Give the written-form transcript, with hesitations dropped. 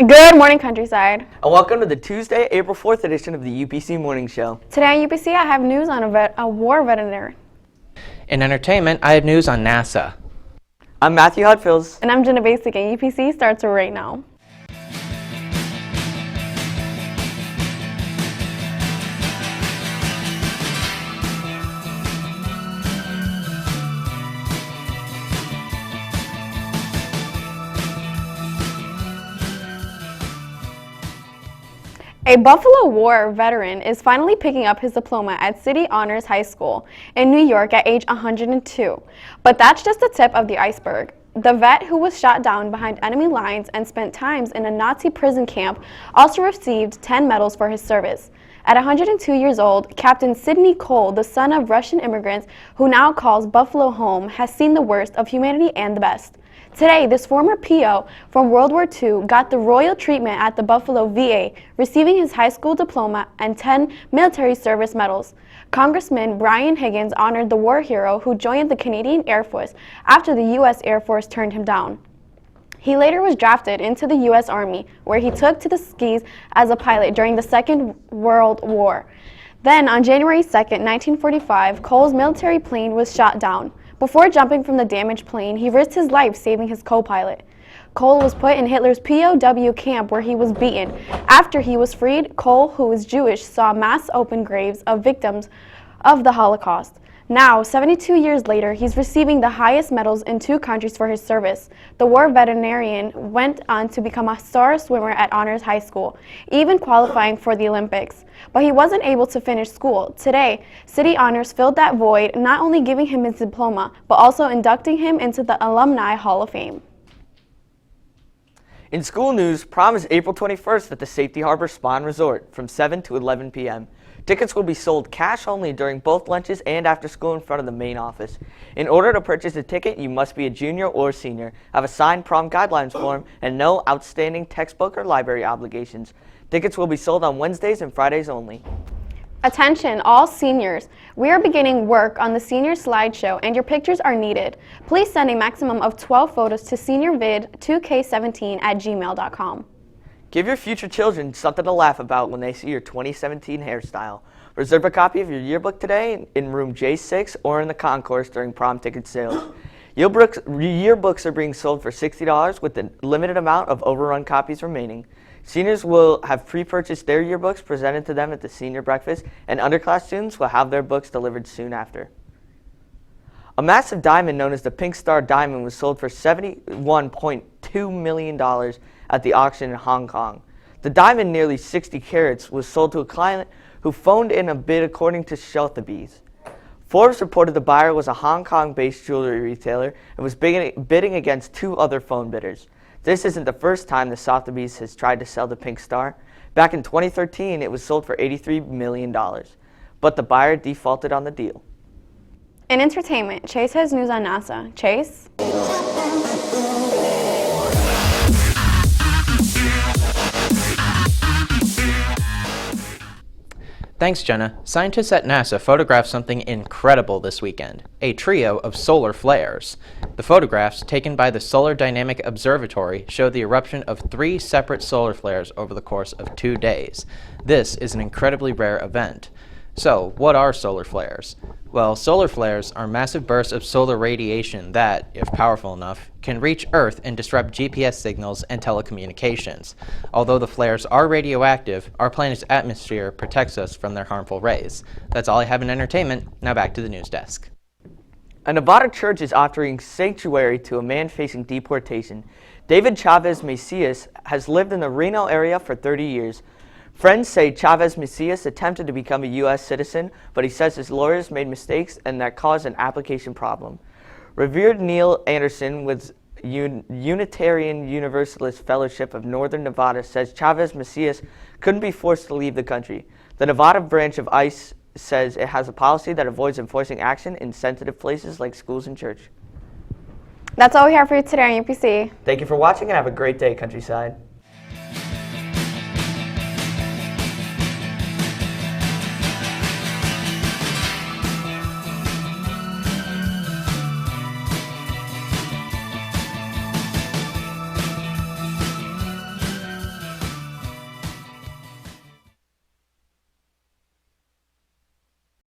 Good morning, Countryside. And welcome to the Tuesday, April 4th edition of the UPC Morning Show. Today on UPC, I have news on a war veterinarian. In entertainment, I have news on Ncaa. I'm Matthew Hudfils. And I'm Jenna Basic, and UPC starts right now. A Buffalo War veteran is finally picking up his diploma at City Honors High School in New York at age 102. But that's just the tip of the iceberg. The vet, who was shot down behind enemy lines and spent times in a Nazi prison camp, also received 10 medals for his service. At 102 years old, Captain Sidney Cole, the son of Russian immigrants who now calls Buffalo home, has seen the worst of humanity and the best. Today, this former PO from World War II got the royal treatment at the Buffalo VA, receiving his high school diploma and 10 military service medals. Congressman Brian Higgins honored the war hero who joined the Canadian Air Force after the U.S. Air Force turned him down. He later was drafted into the U.S. Army, where he took to the skis as a pilot during the Second World War. Then, on January 2, 1945, Cole's military plane was shot down. Before jumping from the damaged plane, he risked his life saving his co-pilot. Cole was put in Hitler's POW camp where he was beaten. After he was freed, Cole, who is Jewish, saw mass open graves of victims of the Holocaust. Now, 72 years later, he's receiving the highest medals in 2 countries for his service. The war veterinarian went on to become a star swimmer at Honors High School, even qualifying for the Olympics. But he wasn't able to finish school. Today, City Honors filled that void, not only giving him his diploma, but also inducting him into the Alumni Hall of Fame. In school news, prom is April 21st at the Safety Harbor Spa and Resort from 7 to 11 p.m. Tickets will be sold cash only during both lunches and after school in front of the main office. In order to purchase a ticket, you must be a junior or senior, have a signed prom guidelines form, and no outstanding textbook or library obligations. Tickets will be sold on Wednesdays and Fridays only. Attention, all seniors. We are beginning work on the senior slideshow and your pictures are needed. Please send a maximum of 12 photos to seniorvid2k17@gmail.com. Give your future children something to laugh about when they see your 2017 hairstyle. Reserve a copy of your yearbook today in room J6 or in the concourse during prom ticket sales. Yearbooks are being sold for $60 with a limited amount of overrun copies remaining. Seniors will have pre-purchased their yearbooks presented to them at the senior breakfast, and underclass students will have their books delivered soon after. A massive diamond known as the Pink Star Diamond was sold for $71.2 million at the auction in Hong Kong. The diamond, nearly 60 carats, was sold to a client who phoned in a bid according to Sotheby's. Forbes reported the buyer was a Hong Kong-based jewelry retailer and was bidding against 2 other phone bidders. This isn't the first time the Sotheby's has tried to sell the Pink Star. Back in 2013, it was sold for $83 million, but the buyer defaulted on the deal. In entertainment, Chase has news on Ncaa. Chase? Thanks, Jenna. Scientists at NASA photographed something incredible this weekend, a trio of solar flares. The photographs, taken by the Solar Dynamic Observatory, show the eruption of 3 separate solar flares over the course of 2 days. This is an incredibly rare event. So, what are solar flares? Well, solar flares are massive bursts of solar radiation that, if powerful enough, can reach Earth and disrupt GPS signals and telecommunications. Although the flares are radioactive, our planet's atmosphere protects us from their harmful rays. That's all I have in entertainment. Now back to the news desk. A Nevada church is offering sanctuary to a man facing deportation. David Chavez Macias has lived in the Reno area for 30 years. Friends say Chavez Macias attempted to become a U.S. citizen, but he says his lawyers made mistakes and that caused an application problem. Revered Neil Anderson with Unitarian Universalist Fellowship of Northern Nevada says Chavez Macias couldn't be forced to leave the country. The Nevada branch of ICE says it has a policy that avoids enforcing action in sensitive places like schools and church. That's all we have for you today on UPC. Thank you for watching and have a great day, Countryside.